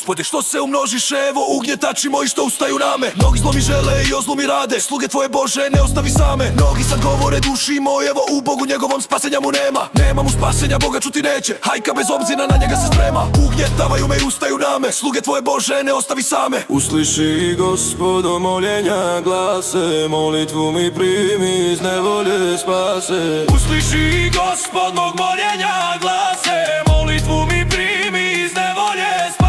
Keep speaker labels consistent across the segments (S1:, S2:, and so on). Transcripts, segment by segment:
S1: Gospode, što se umnožiš, evo ugnjetači moji što ustaju na me. Mnogi zlomi žele i o zlomi rade, sluge tvoje Bože ne ostavi same. Mnogi sad govore duši moj, evo u Bogu njegovom spasenja mu nema. Nema mu spasenja, Boga čuti neće, hajka bez obzira na njega se sprema. Ugnjetavaju me i ustaju na me, sluge tvoje Bože ne ostavi same.
S2: Usliši Gospodo moljenja glase, molitvu mi primi, iz nevolje spase.
S1: Usliši Gospod mog moljenja glase, molitvu mi primi, iz nevolje spase.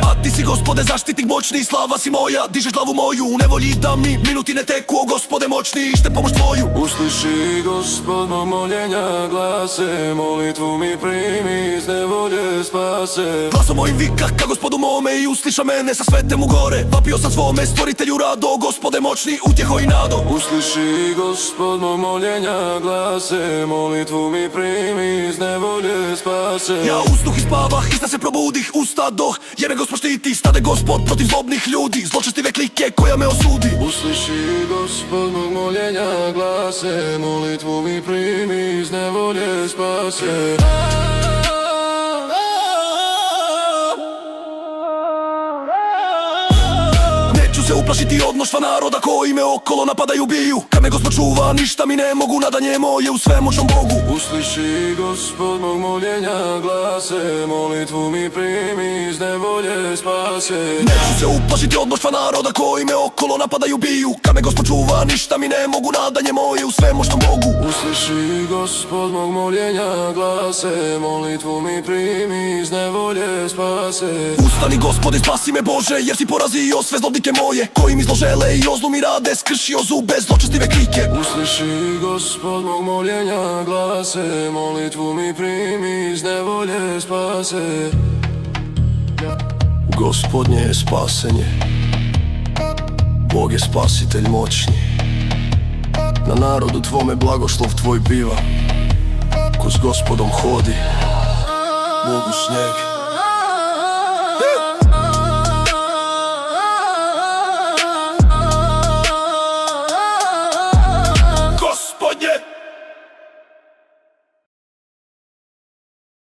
S1: A ti si Gospode zaštitnik moćni, slava si moja, dižeš glavu moju u nevolji da mi minuti ne teku, o Gospode moćni, ište pomoć tvoju.
S2: Usliši Gospod mog moljenja glase, molitvu mi primi, iz nevolje spase.
S1: Glasom mojim vika ka Gospodu mome i usliša mene sa svetem u gore. Vapio sam svome stvoritelju rado, Gospode moćni, utjeho i nado.
S2: Usliši Gospod mog moljenja glase, molitvu mi primi, iz nevolje spase.
S1: Ja usnuh i spavah, ista se probudih, ustadoh, jer me Gospod štiti. Stade Gospod protiv zlobnih ljudi, zločestive klike koja me osudi.
S2: Usliši Gospod mog moljenja glase, molitvu mi primi, iz nevolje spase.
S1: Neću se uplašiti od mnoštva naroda koji me okolo napadaju, biju. Kad me Gospod čuva, ništa mi ne mogu, nadanje moje u svemoćnom Bogu.
S2: Usliši Gospod mog moljenja glase, molitvu mi primi, iz nevolje spase.
S1: Neću se uplašiti od mnoštva naroda koji me okolo napadaju, biju. Kad me Gospod čuva, ništa mi ne mogu, nadanje moje u svemoćnom Bogu.
S2: Usliši Gospod mog moljenja glase, molitvu mi primi, iz nevolje spase.
S1: Ustani Gospode, spasi me Bože, jer si porazio sve zlobnike moje, koji mi zlo žele i o zlu mi rade, skršio zube zločestive klike.
S2: Usliši Gospod mog moljenja glase, molitvu mi primi, iz nevolje spase.
S1: Gospodnje je spasenje, Bog je spasitelj moćni. Na narodu tvome blagoslov tvoj biva, ko s Gospodom hodi, Bogu snijeg.